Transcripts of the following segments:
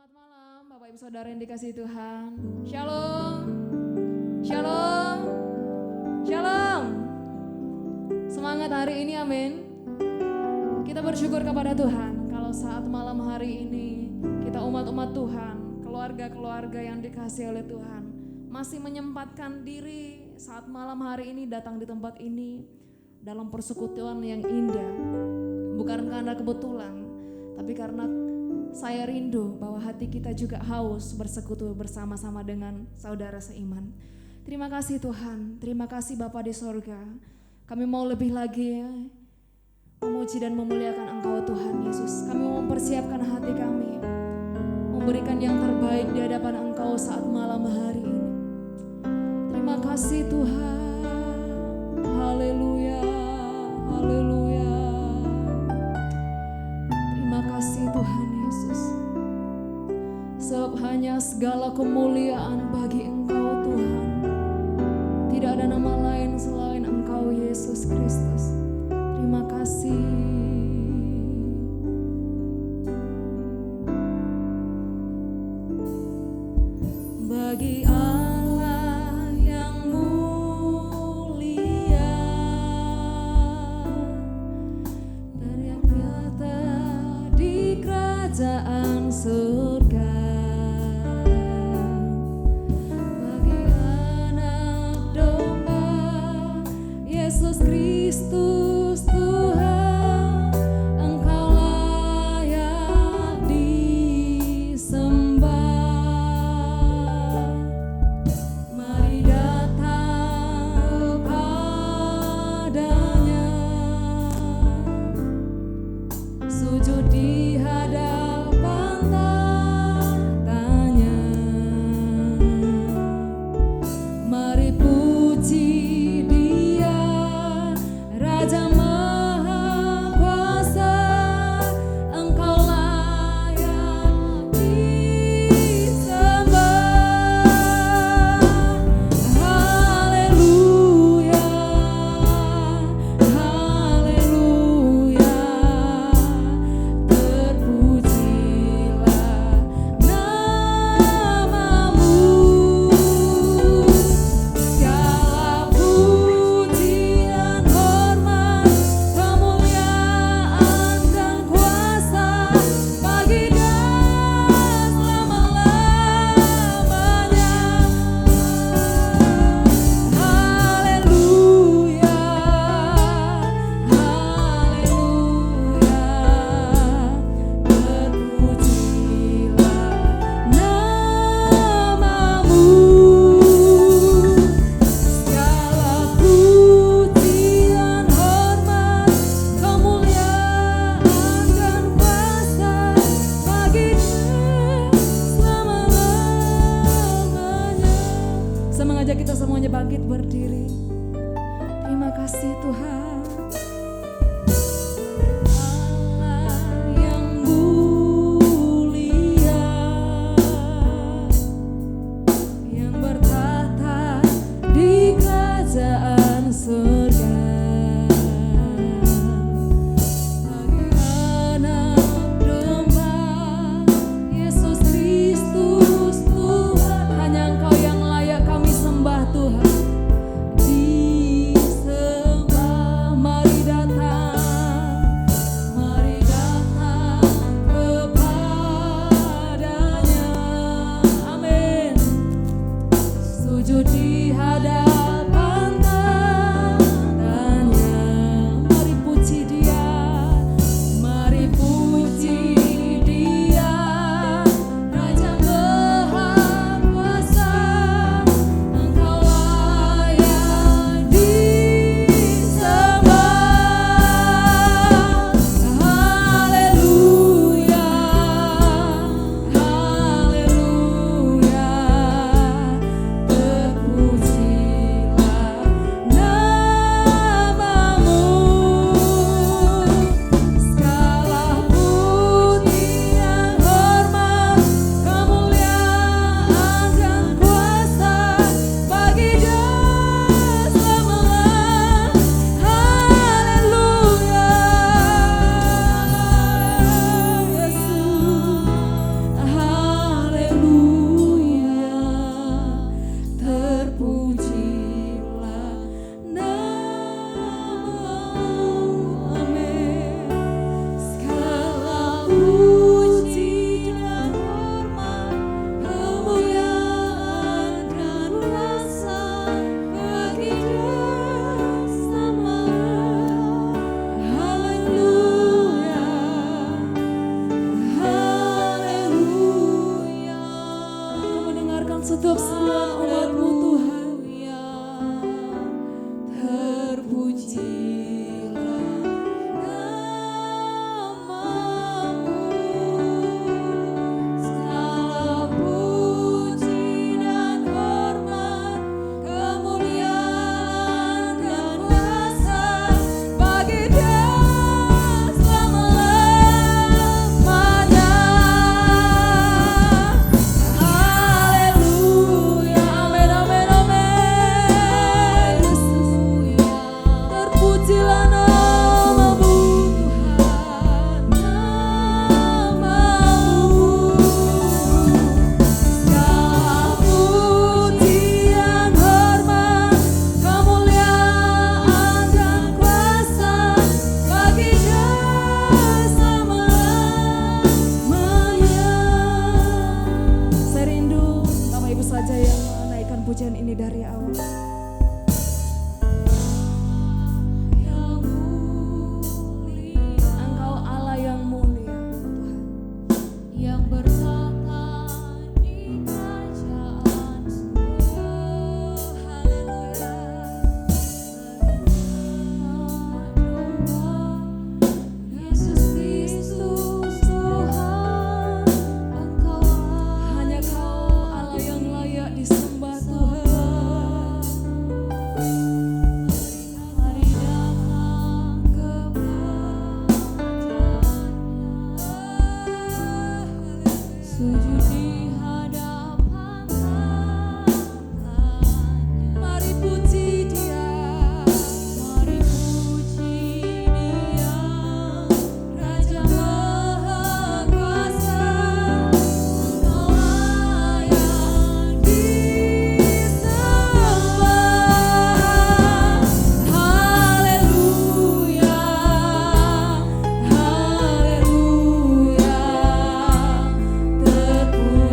Selamat malam Bapak Ibu Saudara yang dikasihi Tuhan. Shalom. Shalom. Shalom. Semangat hari ini, amin. Kita bersyukur kepada Tuhan kalau saat malam hari ini kita umat-umat Tuhan, keluarga-keluarga yang dikasihi oleh Tuhan masih menyempatkan diri saat malam hari ini datang di tempat ini dalam persekutuan yang indah. Bukan karena kebetulan, tapi karena saya rindu bahwa hati kita juga haus bersekutu bersama-sama dengan saudara seiman. Terima kasih Tuhan, terima kasih Bapa di sorga. Kami mau lebih lagi memuji dan memuliakan Engkau Tuhan Yesus. Kami mau mempersiapkan hati kami, memberikan yang terbaik di hadapan Engkau saat malam hari ini. Terima kasih Tuhan, haleluya, haleluya. Terima kasih Tuhan Yesus. Sebab hanya segala kemuliaan bagi Engkau Tuhan. Tidak ada nama lain selain Engkau Yesus Kristus. Terima kasih. Bagi Allah yang mulia, teriak nyata di kerajaan surga. Bagi anak domba Yesus Kristus Tuhan, Engkau layak disembah. Mari datang kepadanya, sujud di hadapan tahtanya. Mari puji Dia, Raja Maha Kuasa, Engkau layak disembah. Haleluya, haleluya. untuk semua umat-Mu Tuhan. Terpujilah nama-Mu, segala puji dan hormat, kemuliaan dan kuasa bagi Dia selama-lamanya. Haleluya, amin, amin, amin. Terpujilah nama-Mu Tuhan, nama-Mu. Segala pujian, hormat, kemuliaan dan kuasa bagi Dia selama-lamanya. Saya rindu Bapak Ibu saja yang menaikkan pujian ini dari awal. Engkau Allah yang mulia, Tuhan, yang bertata di kerajaan surga. Haleluya. Yesus Kristus Tuhan, Engkau hanya Kau Allah yang layak disembah Tuhan. Mari datang kepada-Nya, sujud di hadapan tangan-Nya. Mari puji Dia, mari puji Dia, Raja Maha Kuasa. Engkau layak disembah. Haleluya, haleluya. Terpujilah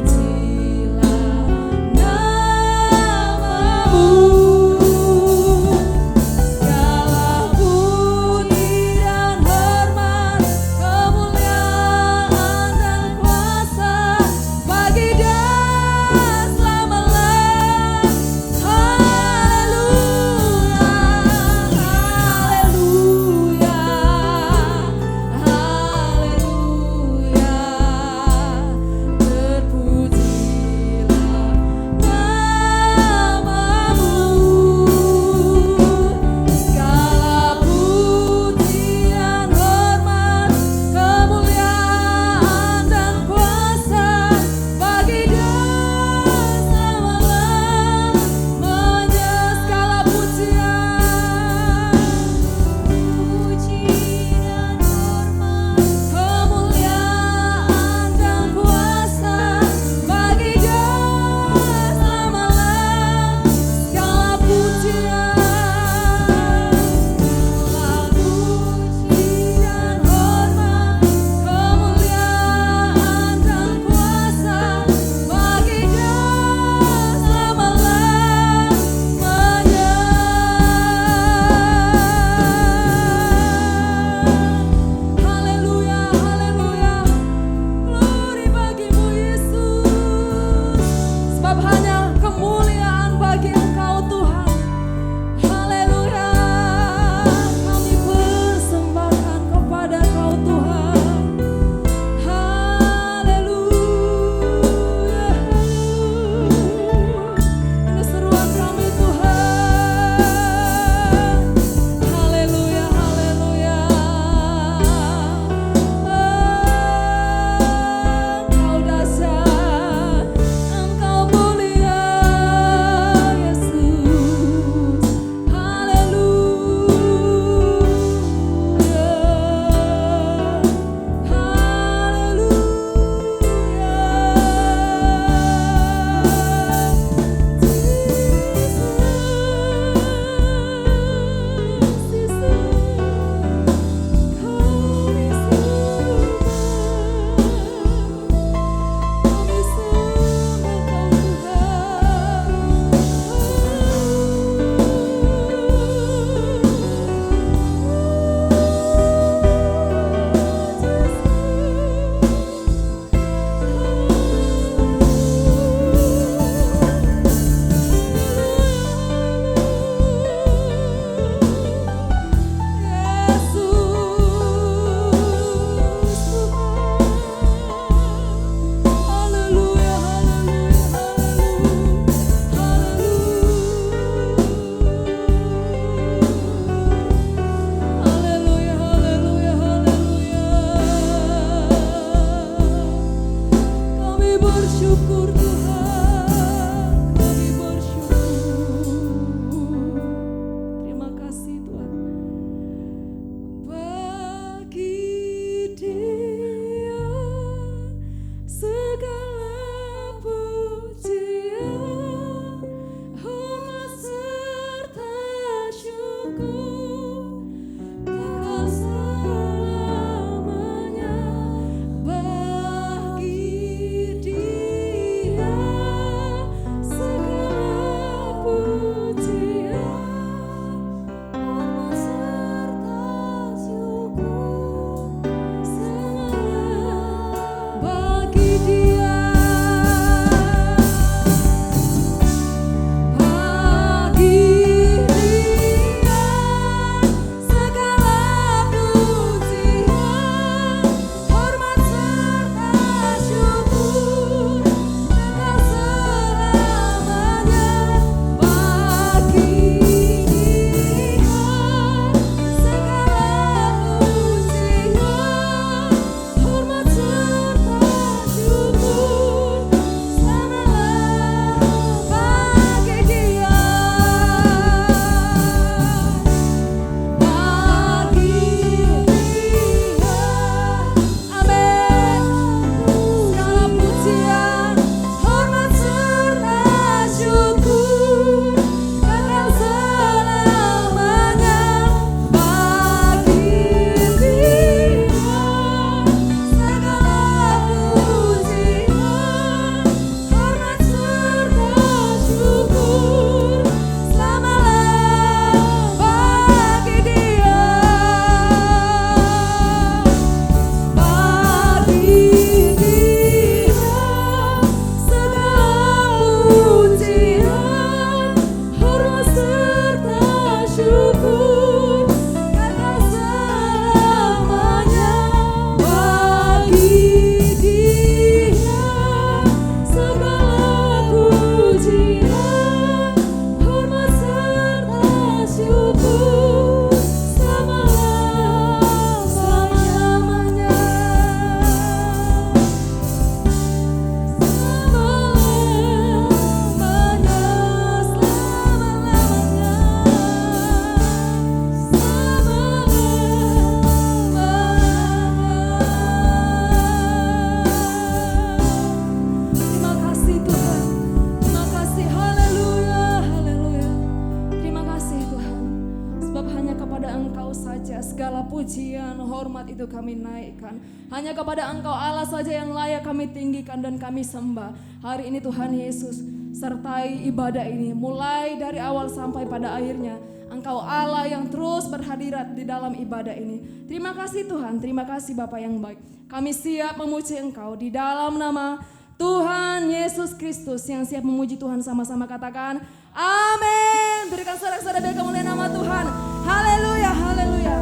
pujian, hormat itu kami naikkan. Hanya kepada Engkau Allah saja yang layak kami tinggikan dan kami sembah. Hari ini Tuhan Yesus, sertai ibadah ini mulai dari awal sampai pada akhirnya. Engkau Allah yang terus berhadirat di dalam ibadah ini. Terima kasih Tuhan, terima kasih Bapa yang baik. Kami siap memuji Engkau di dalam nama Tuhan Yesus Kristus. Yang siap memuji Tuhan sama-sama katakan amin. Berikan sorak-sorai bagi kemuliaan nama Tuhan. Haleluya, haleluya.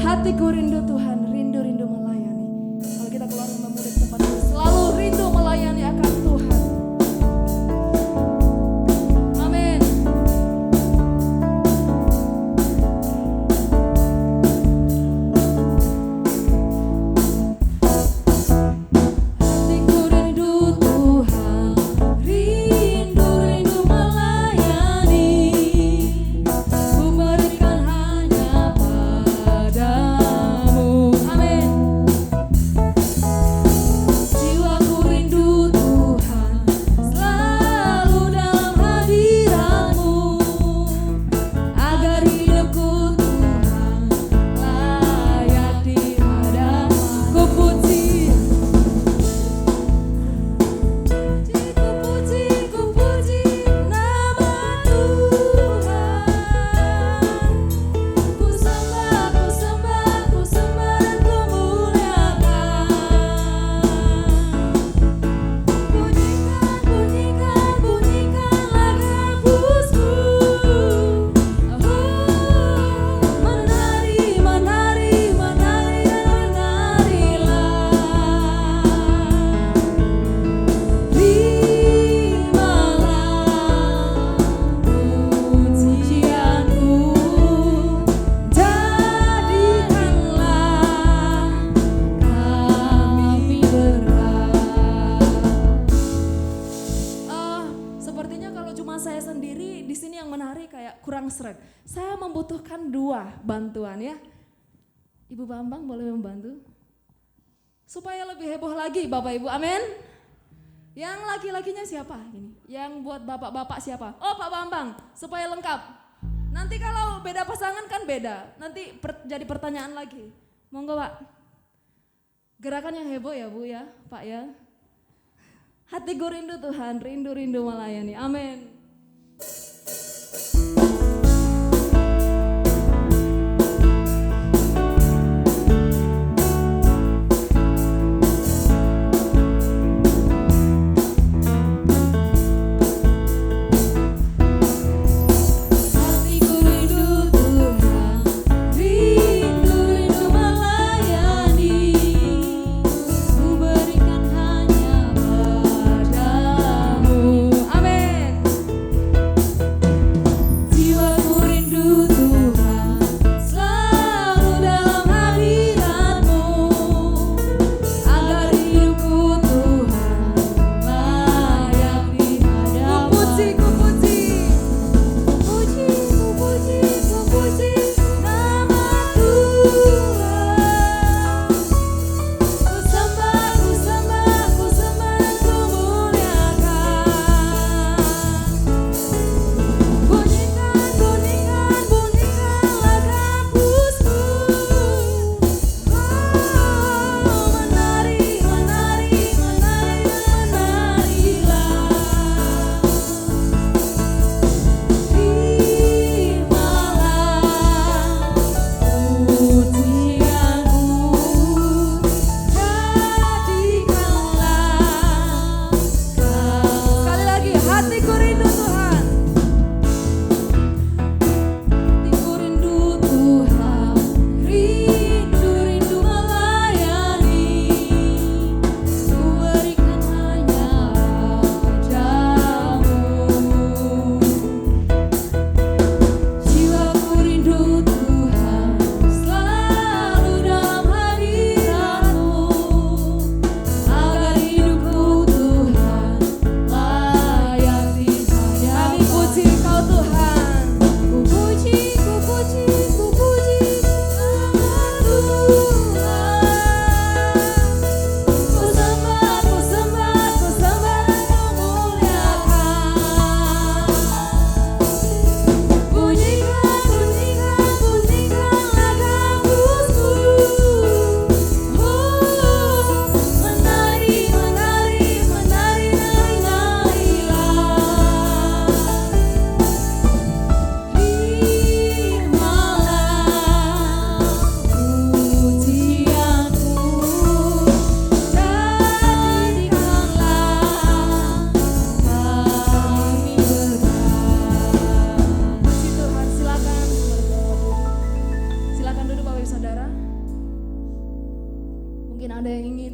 Hatiku rindu Tuhan, rindu-rindu melayani. Kalau kita keluar sama murid tempat ini, selalu rindu melayani akan Tuhan. Amin. Hatiku rindu Tuhan, rindu-rindu melayani. Ku berikan hanya padamu. Amin. Jiwaku rindu Tuhan, selalu dalam hadirat-Mu, agar hidupku Tuhan layak di hadapan-Mu. Ku puji, ku puji nama Tuhan. Ku sembah, ku sembah, ku sembah dan ku muliakan. Bunyikan, bunyikan, bunyikanlah gambusku. Menari, menari, menari dan menarilah. Terimalah pujianku, jadikanlah kami sepertinya kalau cuma saya sendiri di sini yang menari kayak kurang sreg. Saya membutuhkan 2 bantuan ya. Ibu Bambang boleh membantu? Supaya lebih heboh lagi Bapak Ibu, amin. Yang laki-lakinya siapa ini? Yang buat bapak-bapak siapa? Oh Pak Bambang, supaya lengkap. Nanti kalau beda pasangan kan beda, nanti jadi pertanyaan lagi. Monggo Pak. Gerakan yang heboh ya Bu ya, Pak ya. Hatiku rindu Tuhan, rindu-rindu melayani, amin. Hatiku rindu Tuhan, rindu-rindu melayani. Ku berikan hanya padamu. Amin.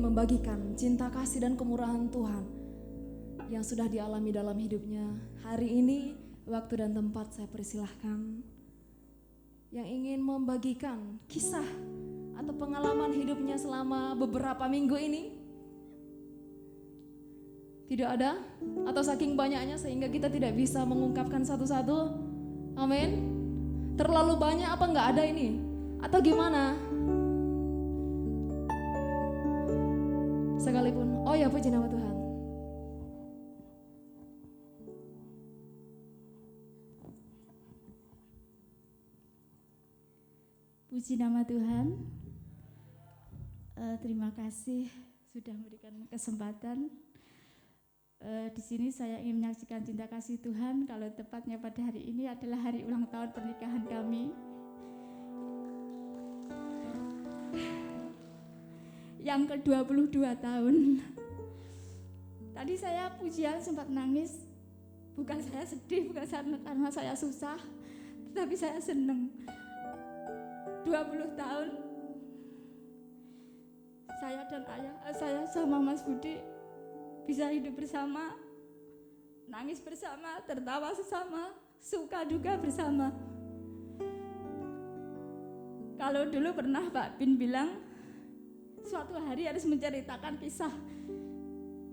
ingin membagikan cinta kasih dan kemurahan Tuhan yang sudah dialami dalam hidupnya. Hari ini waktu dan tempat saya persilahkan yang ingin membagikan kisah atau pengalaman hidupnya selama beberapa minggu ini. Tidak ada atau saking banyaknya sehingga kita tidak bisa mengungkapkan satu-satu. Amin. Terlalu banyak apa enggak ada ini? Atau gimana? Sekalipun, oh ya puji nama Tuhan. Puji nama Tuhan. Terima kasih sudah memberikan kesempatan. Di sini saya ingin menyaksikan cinta kasih Tuhan. Kalau tepatnya pada hari ini adalah hari ulang tahun pernikahan kami. Yang ke-22 tahun. Tadi saya pujian sempat nangis. Bukan saya sedih, bukan karena saya susah, tetapi saya senang. 20 tahun saya dan ayah saya sama Mas Budi bisa hidup bersama, nangis bersama, tertawa sesama, suka duka bersama. Kalau dulu pernah Pak Bin bilang suatu hari harus menceritakan kisah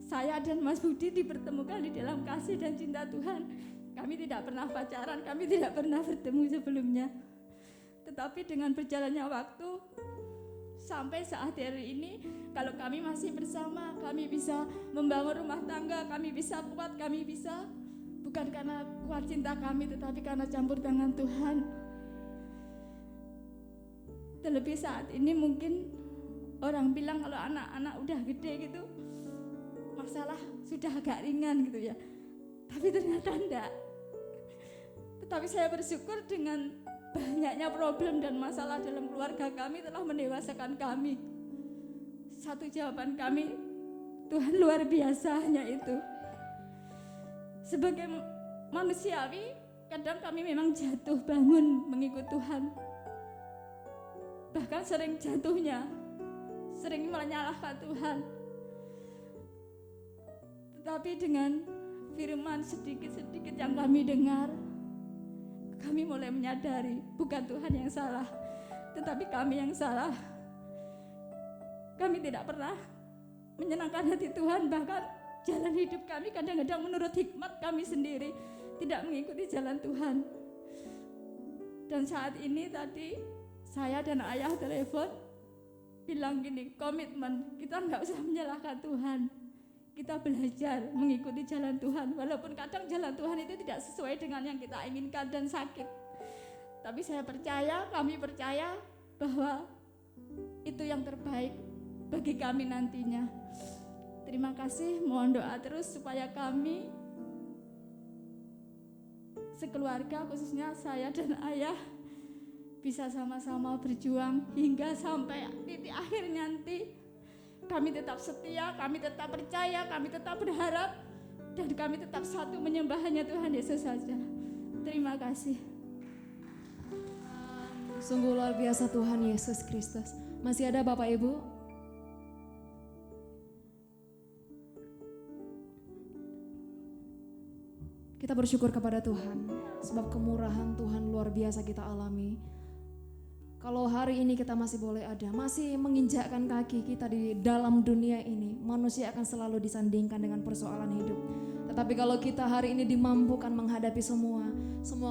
saya dan Mas Budi dipertemukan di dalam kasih dan cinta Tuhan. Kami tidak pernah pacaran, kami tidak pernah bertemu sebelumnya. Tetapi dengan berjalannya waktu sampai saat hari ini, kalau kami masih bersama, kami bisa membangun rumah tangga, kami bisa kuat, kami bisa bukan karena kuat cinta kami, tetapi karena campur tangan Tuhan. Terlebih saat ini mungkin orang bilang kalau anak-anak udah gede gitu, masalah sudah agak ringan gitu ya. Tapi ternyata enggak. Tetapi saya bersyukur dengan banyaknya problem dan masalah dalam keluarga kami telah mendewasakan kami. Satu jawaban kami, Tuhan luar biasa hanya itu. Sebagai manusiawi, kadang kami memang jatuh bangun mengikut Tuhan. Bahkan sering jatuhnya, sering menyalahkan Tuhan. Tetapi dengan firman sedikit-sedikit yang kami dengar, kami mulai menyadari bukan Tuhan yang salah, tetapi kami yang salah. Kami tidak pernah menyenangkan hati Tuhan, bahkan jalan hidup kami kadang-kadang menurut hikmat kami sendiri, tidak mengikuti jalan Tuhan. Dan saat ini tadi saya dan ayah telepon, bilang gini, komitmen, kita nggak usah menyalahkan Tuhan. Kita belajar mengikuti jalan Tuhan, walaupun kadang jalan Tuhan itu tidak sesuai dengan yang kita inginkan dan sakit. Tapi saya percaya, kami percaya bahwa itu yang terbaik bagi kami nantinya. Terima kasih, mohon doa terus supaya kami sekeluarga, khususnya saya dan ayah, bisa sama-sama berjuang hingga sampai titik akhir nanti. Kami tetap setia, kami tetap percaya, kami tetap berharap, dan kami tetap satu menyembah hanya Tuhan Yesus saja. Terima kasih. Sungguh luar biasa Tuhan Yesus Kristus. Masih ada Bapak Ibu? Kita bersyukur kepada Tuhan, sebab kemurahan Tuhan luar biasa kita alami. Kalau hari ini kita masih boleh ada, masih menginjakkan kaki kita di dalam dunia ini, manusia akan selalu disandingkan dengan persoalan hidup. Tetapi kalau kita hari ini dimampukan menghadapi semua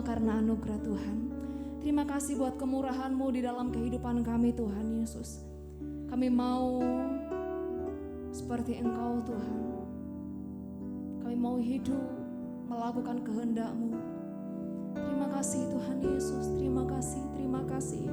karena anugerah Tuhan. Terima kasih buat kemurahan-Mu di dalam kehidupan kami Tuhan Yesus. Kami mau seperti Engkau Tuhan. Kami mau hidup melakukan kehendak-Mu. Terima kasih Tuhan Yesus, terima kasih, terima kasih.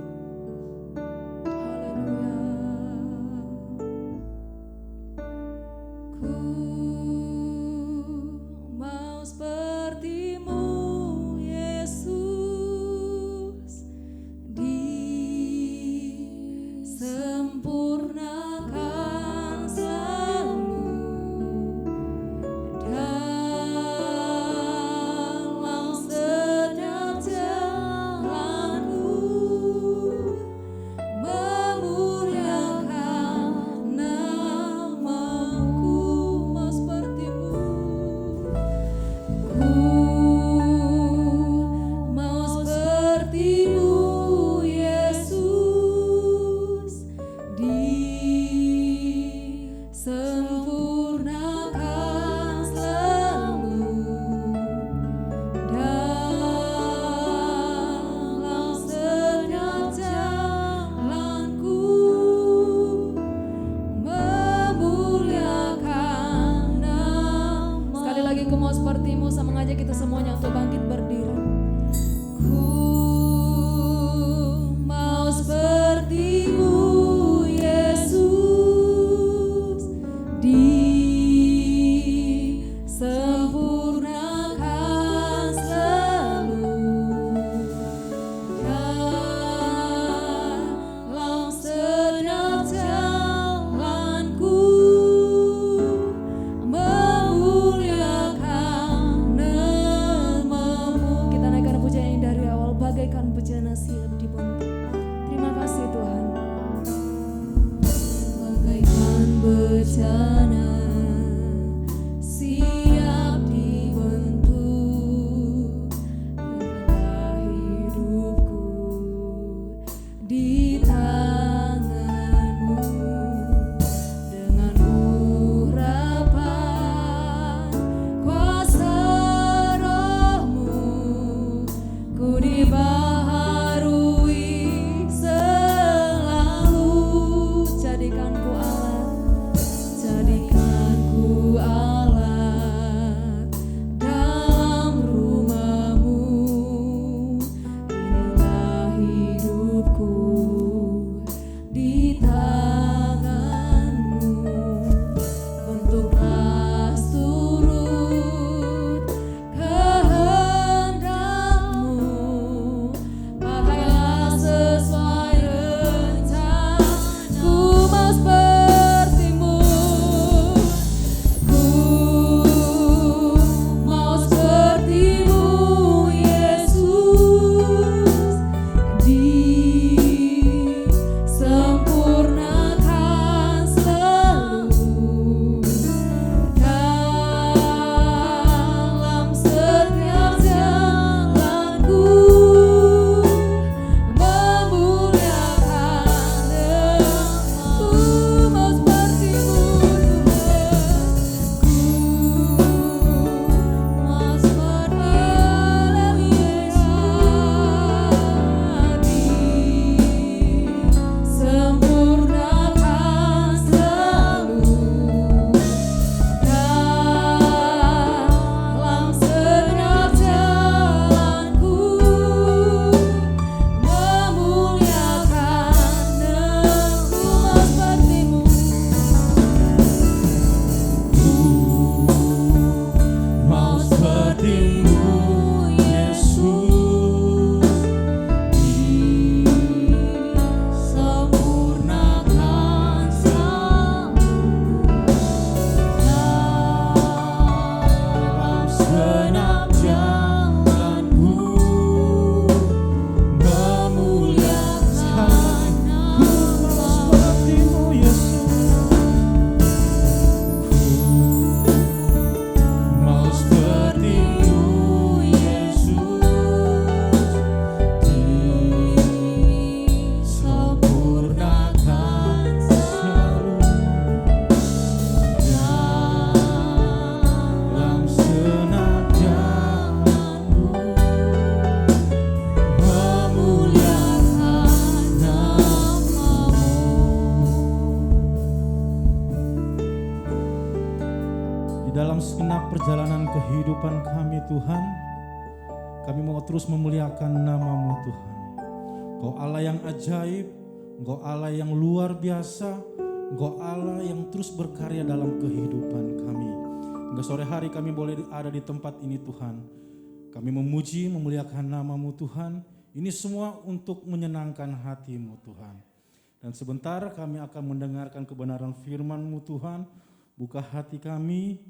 Memuliakan sempurnakan selalu dalam setiap jalanku, memuliakan nama. Sekali lagi aku mau sepertimu, sama mengajak kita semuanya untuk bangkit berdiri. Ku mau sepertimu Yesus, disempurnakan selalu dalam setiap jalanku, memuliakan namamu. Kita naikkan pujian yang dari awal bagaikan bejana siap dibentuk. Terima kasih Tuhan. Bagaikan bejana siap dibentuk, letaklah hidupku di tanganmu. Dengan urapan kuasa rohmu, ku dibaharui selalu. Jadikanku alat, jadikanku alat dalam rumahmu. Inilah hidupku di tanganmu. Bentuklah turut kehendakmu, pakailah sesuai rencana. Ku mau sepertimu, ku mau sepertimu Yesus, disempurnakan selalu dalam setiap jalanku, memuliakan namamu. Ku mau sepertimu dalam segenap perjalanan kehidupan kami Tuhan, kami mau terus memuliakan nama-Mu Tuhan. Engkau Allah yang ajaib, Engkau Allah yang luar biasa, Engkau Allah yang terus berkarya dalam kehidupan kami. Hingga sore hari kami boleh ada di tempat ini Tuhan. Kami memuji, memuliakan nama-Mu Tuhan. Ini semua untuk menyenangkan hati-Mu Tuhan. Dan sebentar kami akan mendengarkan kebenaran firman-Mu Tuhan. Buka hati kami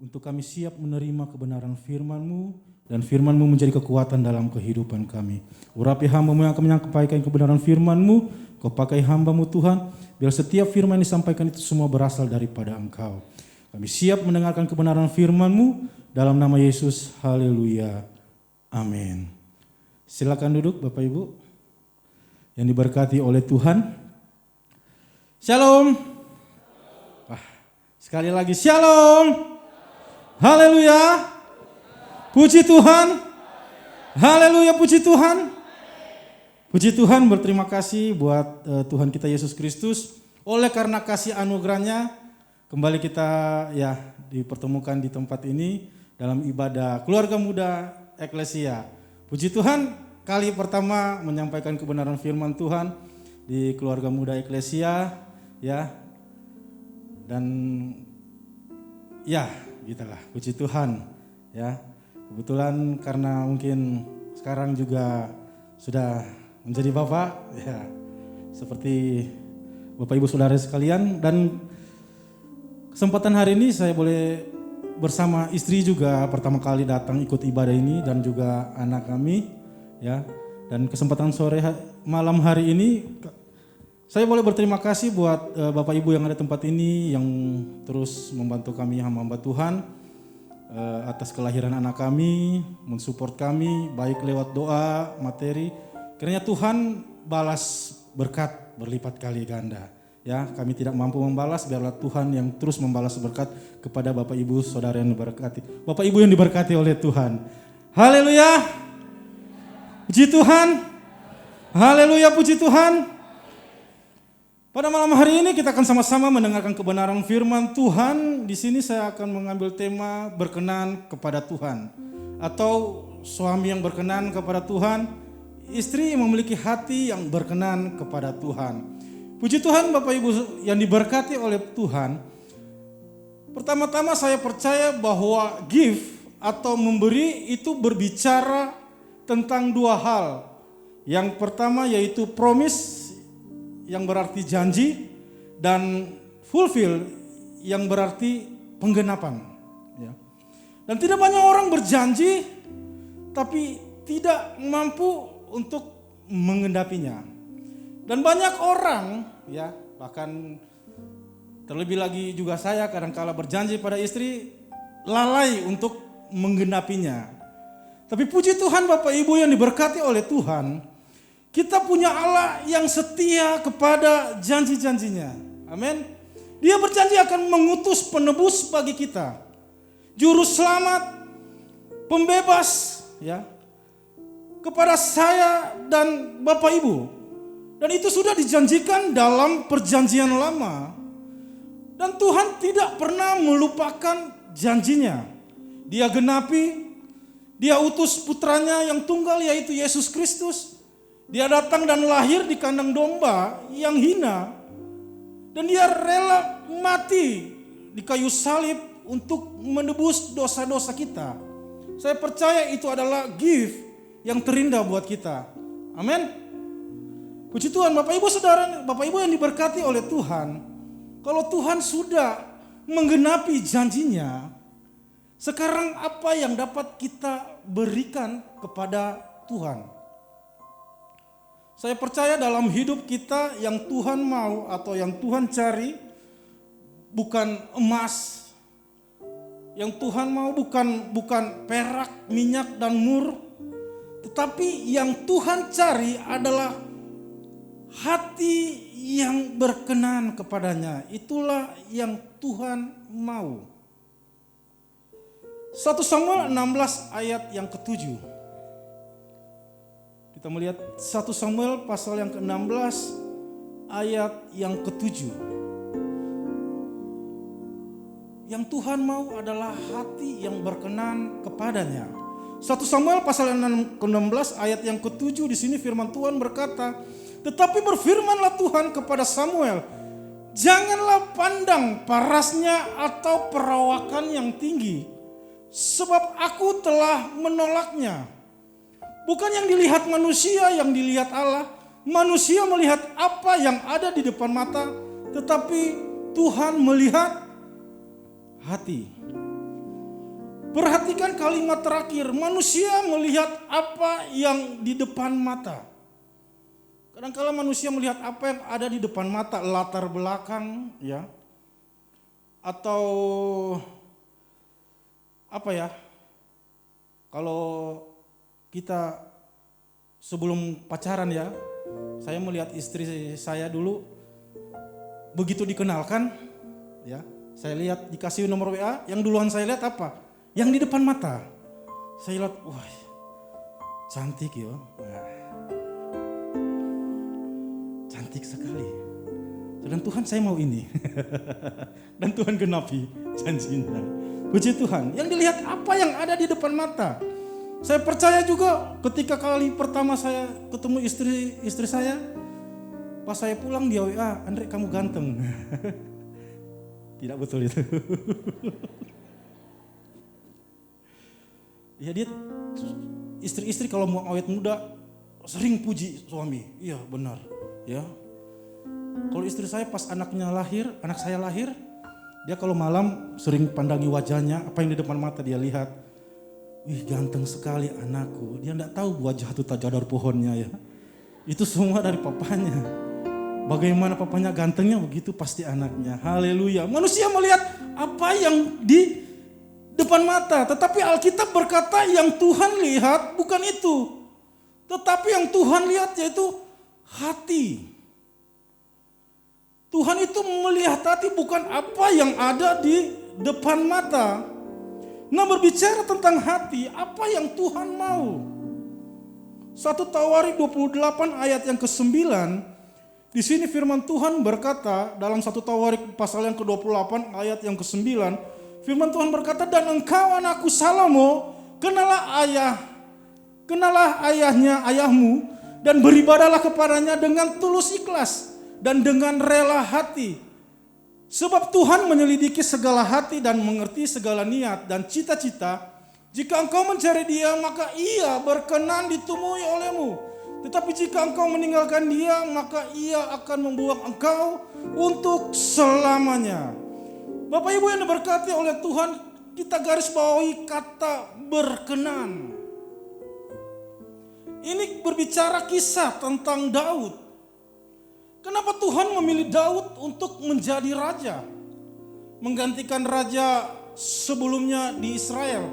untuk kami siap menerima kebenaran firman-Mu, dan firman-Mu menjadi kekuatan dalam kehidupan kami. Urapi hamba-Mu yang akan menyampaikan kebenaran firman-Mu, Kau pakai hamba-Mu Tuhan, biar setiap firman yang disampaikan itu semua berasal daripada Engkau. Kami siap mendengarkan kebenaran firman-Mu, dalam nama Yesus, haleluya, amin. Silakan duduk Bapak Ibu yang diberkati oleh Tuhan. Shalom. Sekali lagi shalom. Haleluya. Puji Tuhan. Haleluya, puji Tuhan. Puji Tuhan, berterima kasih buat Tuhan kita Yesus Kristus. Oleh karena kasih anugerahnya, kembali kita ya dipertemukan di tempat ini dalam ibadah keluarga muda Eklesia. Puji Tuhan, kali pertama menyampaikan kebenaran firman Tuhan di keluarga muda Eklesia ya. Dan ya, gitulah, puji Tuhan ya. Kebetulan karena mungkin sekarang juga sudah menjadi bapak ya. Seperti Bapak Ibu Saudara sekalian, dan kesempatan hari ini saya boleh bersama istri juga pertama kali datang ikut ibadah ini dan juga anak kami ya. Dan kesempatan sore malam hari ini saya boleh berterima kasih buat Bapak Ibu yang ada tempat ini yang terus membantu kami hamba Tuhan atas kelahiran anak kami, mensupport kami baik lewat doa, materi. Kiranya Tuhan balas berkat berlipat kali ganda. Ya, kami tidak mampu membalas, biarlah Tuhan yang terus membalas berkat kepada Bapak Ibu Saudara yang diberkati. Bapak Ibu yang diberkati oleh Tuhan. Haleluya. Puji Tuhan. Haleluya, puji Tuhan. Pada malam hari ini kita akan sama-sama mendengarkan kebenaran firman Tuhan. Di sini saya akan mengambil tema berkenan kepada Tuhan, atau suami yang berkenan kepada Tuhan, istri yang memiliki hati yang berkenan kepada Tuhan. Puji Tuhan, Bapak Ibu yang diberkati oleh Tuhan. Pertama-tama saya percaya bahwa give atau memberi itu berbicara tentang dua hal. Yang pertama yaitu promise, yang berarti janji, dan fulfill yang berarti penggenapan. Ya. Dan tidak banyak orang berjanji tapi tidak mampu untuk menggenapinya. Dan banyak orang ya, bahkan terlebih lagi juga saya kadang-kala berjanji pada istri lalai untuk menggenapinya. Tapi puji Tuhan Bapak Ibu yang diberkati oleh Tuhan, kita punya Allah yang setia kepada janji-janjinya. Amin. Dia berjanji akan mengutus penebus bagi kita, juru selamat, pembebas ya, kepada saya dan Bapak Ibu. Dan itu sudah dijanjikan dalam perjanjian lama. Dan Tuhan tidak pernah melupakan janjinya. Dia genapi, dia utus putranya yang tunggal yaitu Yesus Kristus. Dia datang dan lahir di kandang domba yang hina. Dan dia rela mati di kayu salib untuk menebus dosa-dosa kita. Saya percaya itu adalah gift yang terindah buat kita. Amin. Puji Tuhan, Bapak Ibu Saudara, Bapak Ibu yang diberkati oleh Tuhan. Kalau Tuhan sudah menggenapi janjinya, sekarang apa yang dapat kita berikan kepada Tuhan? Saya percaya dalam hidup kita yang Tuhan mau atau yang Tuhan cari bukan emas. Yang Tuhan mau bukan perak, minyak dan mur. Tetapi yang Tuhan cari adalah hati yang berkenan kepadanya. Itulah yang Tuhan mau. 1 Samuel 16 ayat yang ke-7. Kita melihat 1 Samuel pasal yang ke-16 ayat yang ke-7. Yang Tuhan mau adalah hati yang berkenan kepadanya. 1 Samuel pasal yang ke-16 ayat yang ke-7, di sini firman Tuhan berkata, "Tetapi berfirmanlah Tuhan kepada Samuel, janganlah pandang parasnya atau perawakan yang tinggi, sebab aku telah menolaknya." Bukan yang dilihat manusia, yang dilihat Allah. Manusia melihat apa yang ada di depan mata, tetapi Tuhan melihat hati. Perhatikan kalimat terakhir, manusia melihat apa yang di depan mata. Kadang-kala manusia melihat apa yang ada di depan mata, latar belakang ya. Atau apa ya? Kalau kita sebelum pacaran ya, saya melihat istri saya dulu begitu dikenalkan ya, Saya lihat dikasih nomor WA, yang duluan saya lihat apa? Yang di depan mata. Saya lihat, wah cantik ya. Cantik sekali. Dan Tuhan saya mau ini. Dan Tuhan genapi janjinya. Puji Tuhan. Yang dilihat apa yang ada di depan mata. Saya percaya juga ketika kali pertama saya ketemu istri saya. Pas saya pulang dia WA, Andre kamu ganteng. Tidak betul itu. Ya dia istri-istri kalau mau awet muda sering puji suami. Iya benar. Ya. Kalau istri saya pas anak saya lahir, dia kalau malam sering pandangi wajahnya, apa yang di depan mata dia lihat. Wih ganteng sekali anakku. Dia enggak tahu wajah itu tajadar pohonnya ya. Itu semua dari papanya. Bagaimana papanya gantengnya begitu pasti anaknya. Haleluya. Manusia melihat apa yang di depan mata. Tetapi Alkitab berkata yang Tuhan lihat bukan itu. Tetapi yang Tuhan lihat yaitu hati. Tuhan itu melihat hati bukan apa yang ada di depan mata. Nah berbicara tentang hati, apa yang Tuhan mau? 1 Tawarik 28 ayat yang ke-9. Di sini firman Tuhan berkata dalam 1 Tawarik pasal yang ke-28 ayat yang ke-9. Firman Tuhan berkata, dan engkau anakku Salomo, kenalah ayahmu dan beribadalah kepadanya dengan tulus ikhlas dan dengan rela hati. Sebab Tuhan menyelidiki segala hati dan mengerti segala niat dan cita-cita. Jika engkau mencari dia, maka ia berkenan ditemui olehmu. Tetapi jika engkau meninggalkan dia, maka ia akan membuang engkau untuk selamanya. Bapak Ibu yang diberkati oleh Tuhan, kita garis bawahi kata berkenan. Ini berbicara kisah tentang Daud. Kenapa Tuhan memilih Daud untuk menjadi raja? Menggantikan raja sebelumnya di Israel,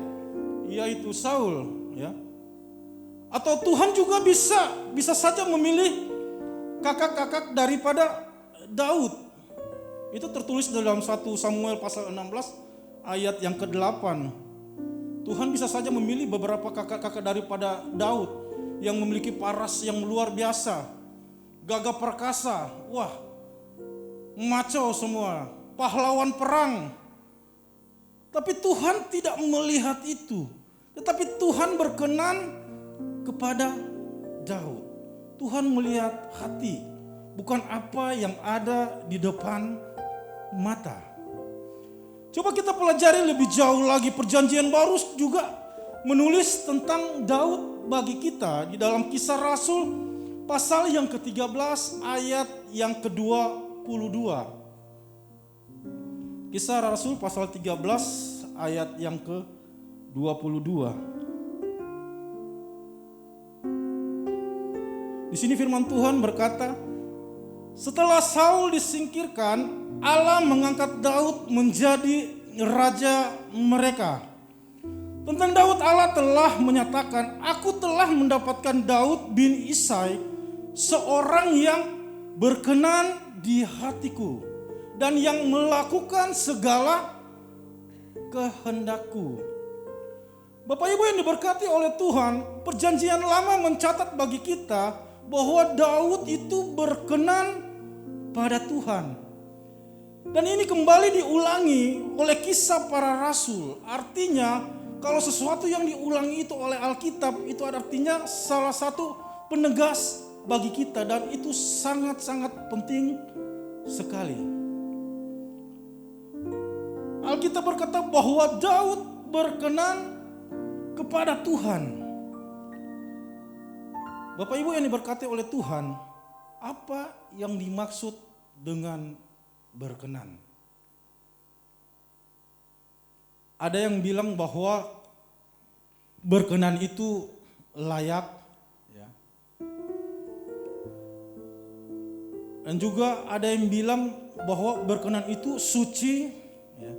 yaitu Saul, ya. Atau Tuhan juga bisa saja memilih kakak-kakak daripada Daud. Itu tertulis dalam 1 Samuel pasal 16 ayat yang ke-8. Tuhan bisa saja memilih beberapa kakak-kakak daripada Daud yang memiliki paras yang luar biasa. Gagah perkasa, wah, maco semua, pahlawan perang. Tapi Tuhan tidak melihat itu. Tetapi Tuhan berkenan kepada Daud. Tuhan melihat hati, bukan apa yang ada di depan mata. Coba kita pelajari lebih jauh lagi. Perjanjian Baru juga menulis tentang Daud bagi kita di dalam Kisah Rasul pasal yang ke-13 ayat yang ke-22. Kisah Rasul pasal 13 ayat yang ke-22. Di sini firman Tuhan berkata, setelah Saul disingkirkan, Allah mengangkat Daud menjadi raja mereka. Tentang Daud Allah telah menyatakan, aku telah mendapatkan Daud bin Isai, seorang yang berkenan di hatiku dan yang melakukan segala kehendakku. Bapak Ibu yang diberkati oleh Tuhan, perjanjian lama mencatat bagi kita bahwa Daud itu berkenan pada Tuhan. Dan ini kembali diulangi oleh kisah para rasul. Artinya kalau sesuatu yang diulangi itu oleh Alkitab, itu artinya salah satu penegas bagi kita, dan itu sangat-sangat penting sekali. Alkitab berkata bahwa Daud berkenan kepada Tuhan. Bapak Ibu yang diberkati oleh Tuhan, apa yang dimaksud dengan berkenan? Ada yang bilang bahwa berkenan itu layak, ya. Dan juga ada yang bilang bahwa berkenan itu suci, ya.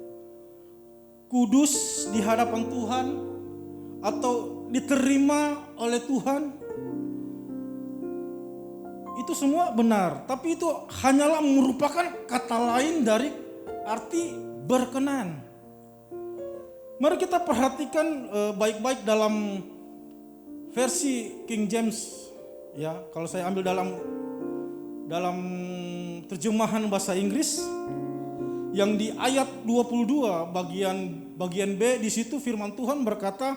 Kudus di hadapan Tuhan, atau diterima oleh Tuhan. Itu semua benar, tapi itu hanyalah merupakan kata lain dari arti berkenan. Mari kita perhatikan baik-baik dalam versi King James, ya. Kalau saya ambil dalam terjemahan bahasa Inggris yang di ayat 22 bagian B, di situ firman Tuhan berkata,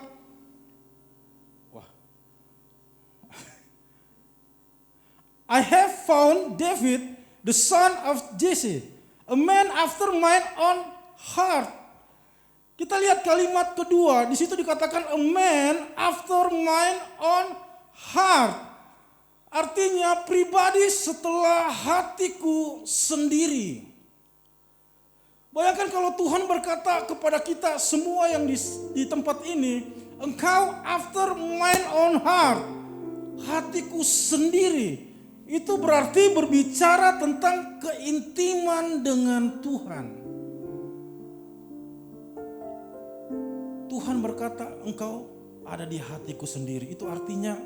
I have found David, the son of Jesse, a man after mine own heart. Kita lihat kalimat kedua, di situ dikatakan a man after mine own heart. Artinya pribadi setelah hatiku sendiri. Bayangkan kalau Tuhan berkata kepada kita semua yang di tempat ini, engkau after mine own heart, hatiku sendiri. Itu berarti berbicara tentang keintiman dengan Tuhan. Tuhan berkata, engkau ada di hatiku sendiri. Itu artinya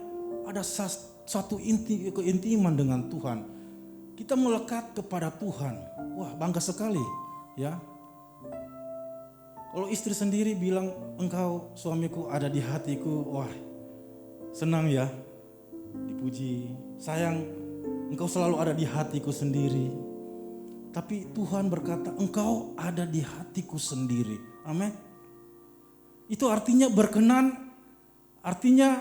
ada satu keintiman dengan Tuhan. Kita melekat kepada Tuhan. Wah, bangga sekali, ya. Kalau istri sendiri bilang, engkau suamiku ada di hatiku, wah, senang ya, dipuji. Sayang, engkau selalu ada di hatiku sendiri. Tapi Tuhan berkata, engkau ada di hatiku sendiri. Amin. Itu artinya berkenan, artinya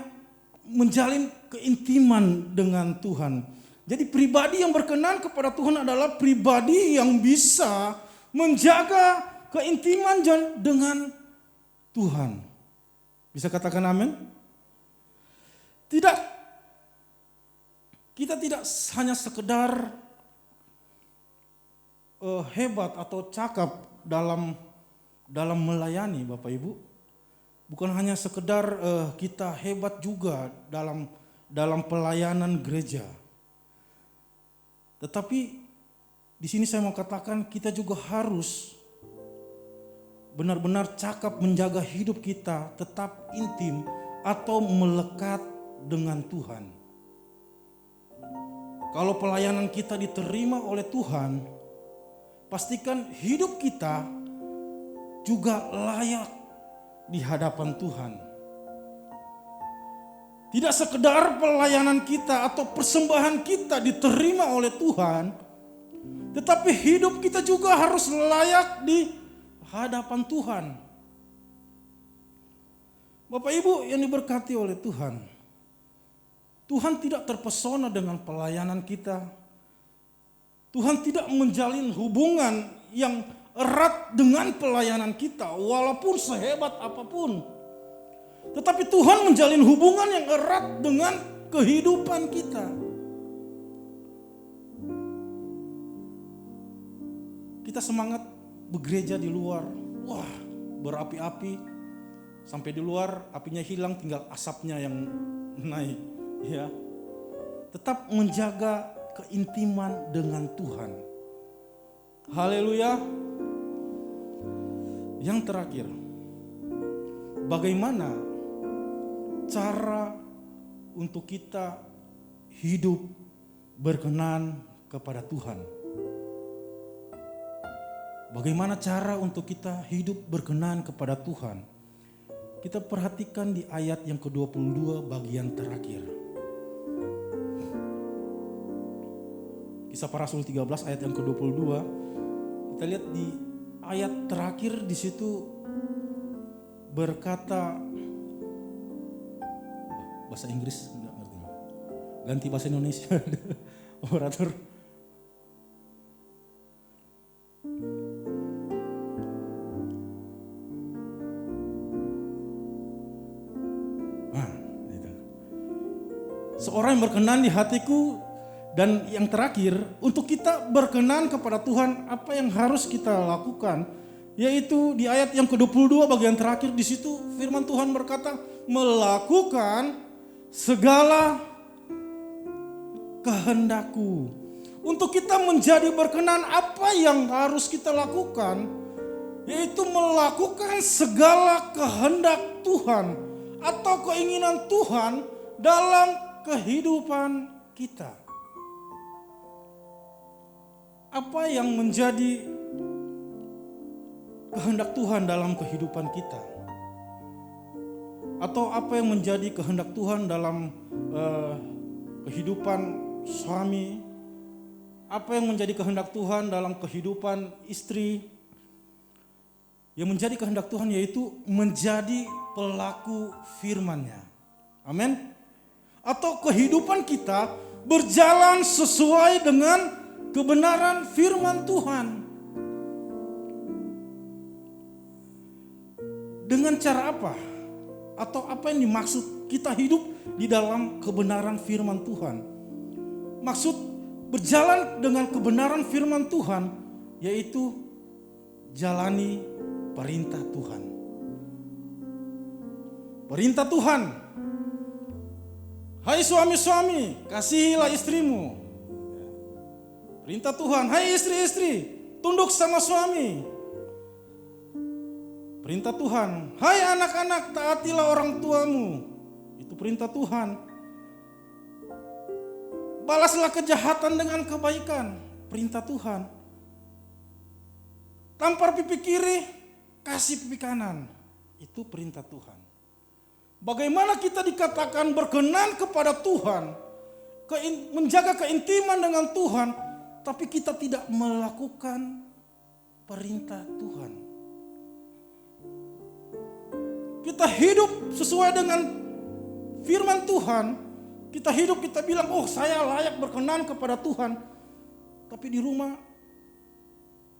menjalin keintiman dengan Tuhan. Jadi pribadi yang berkenan kepada Tuhan adalah pribadi yang bisa menjaga keintiman dengan Tuhan. Bisa katakan amin? Kita tidak hanya sekedar hebat atau cakap dalam melayani, Bapak Ibu. Bukan hanya sekedar kita hebat juga dalam pelayanan gereja. Tetapi di sini saya mau katakan kita juga harus benar-benar cakap menjaga hidup kita tetap intim atau melekat dengan Tuhan. Kalau pelayanan kita diterima oleh Tuhan, pastikan hidup kita juga layak di hadapan Tuhan. Tidak sekedar pelayanan kita atau persembahan kita diterima oleh Tuhan, tetapi hidup kita juga harus layak di hadapan Tuhan. Bapak Ibu yang diberkati oleh Tuhan, Tuhan tidak terpesona dengan pelayanan kita. Tuhan tidak menjalin hubungan yang erat dengan pelayanan kita walaupun sehebat apapun. Tetapi Tuhan menjalin hubungan yang erat dengan kehidupan kita. Kita semangat bergereja di luar. Wah, berapi-api. Sampai di luar apinya hilang, tinggal asapnya yang naik, ya. Tetap menjaga keintiman dengan Tuhan. Haleluya. Yang terakhir, bagaimana cara untuk kita hidup berkenan kepada Tuhan? Bagaimana cara untuk kita hidup berkenan kepada Tuhan? Kita perhatikan di ayat yang ke-22 bagian terakhir. Kisah Para Rasul 13 ayat yang ke-22. Kita lihat di ayat terakhir di situ berkata, bahasa Inggris enggak ngerti. Ganti bahasa Indonesia. Operator. Seorang yang berkenan di hatiku, dan yang terakhir untuk kita berkenan kepada Tuhan, apa yang harus kita lakukan? Yaitu di ayat yang ke-22 bagian terakhir, di situ firman Tuhan berkata, melakukan segala kehendakku. Untuk kita menjadi berkenan, apa yang harus kita lakukan? Yaitu melakukan segala kehendak Tuhan atau keinginan Tuhan dalam kehidupan kita. Apa yang menjadi kehendak Tuhan dalam kehidupan kita? Atau apa yang menjadi kehendak Tuhan dalam kehidupan suami? Apa yang menjadi kehendak Tuhan dalam kehidupan istri? Yang menjadi kehendak Tuhan yaitu menjadi pelaku firman-Nya. Amin. Atau kehidupan kita berjalan sesuai dengan kebenaran firman Tuhan. Dengan cara apa? Atau apa yang dimaksud kita hidup di dalam kebenaran firman Tuhan? Maksud berjalan dengan kebenaran firman Tuhan yaitu jalani perintah Tuhan. Perintah Tuhan. Hai suami-suami, kasihilah istrimu. Perintah Tuhan. Hai istri-istri, tunduk sama suami. Perintah Tuhan. Hai anak-anak, taatilah orang tuamu. Itu perintah Tuhan. Balaslah kejahatan dengan kebaikan. Perintah Tuhan. Tampar pipi kiri, kasih pipi kanan. Itu perintah Tuhan. Bagaimana kita dikatakan berkenan kepada Tuhan, menjaga keintiman dengan Tuhan, tapi kita tidak melakukan perintah Tuhan. Kita hidup sesuai dengan firman Tuhan, kita hidup, kita bilang, oh saya layak berkenan kepada Tuhan. Tapi di rumah,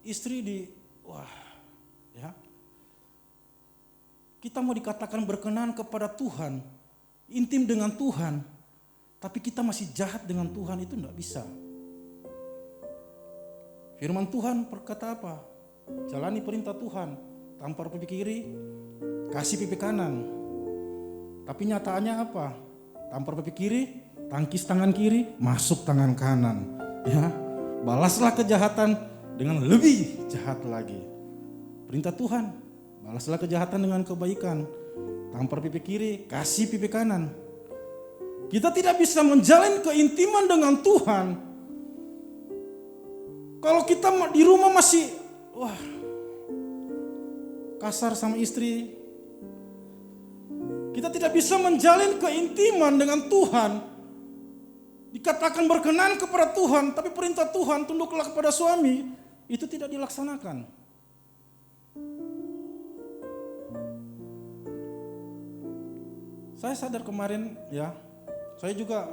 istri kita mau dikatakan berkenan kepada Tuhan, intim dengan Tuhan, tapi kita masih jahat dengan Tuhan, itu enggak bisa. Firman Tuhan berkata apa? Jalani perintah Tuhan, tampar pipi kiri, kasih pipi kanan. Tapi nyataannya apa? Tampar pipi kiri, tangkis tangan kiri, masuk tangan kanan. Ya, balaslah kejahatan dengan lebih jahat lagi. Perintah Tuhan. Balaslah kejahatan dengan kebaikan. Tampar pipi kiri, kasih pipi kanan. Kita tidak bisa menjalin keintiman dengan Tuhan kalau kita di rumah masih kasar sama istri. Kita tidak bisa menjalin keintiman dengan Tuhan. Dikatakan berkenan kepada Tuhan, tapi perintah Tuhan tunduklah kepada suami, itu tidak dilaksanakan. Saya sadar kemarin saya juga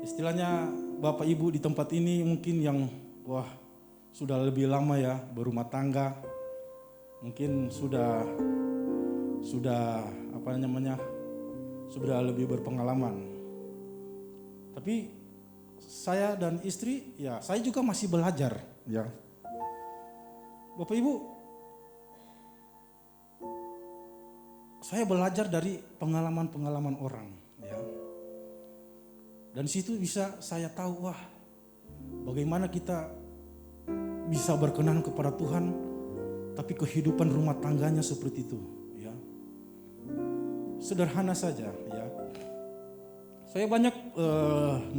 istilahnya Bapak Ibu di tempat ini mungkin yang sudah lebih lama ya berumah tangga, mungkin sudah sudah lebih berpengalaman. Tapi saya dan istri saya juga masih belajar ya. Bapak Ibu, saya belajar dari pengalaman-pengalaman orang, ya. Dan situ bisa saya tahu, bagaimana kita bisa berkenan kepada Tuhan, tapi kehidupan rumah tangganya seperti itu, ya. Sederhana saja, ya. Saya banyak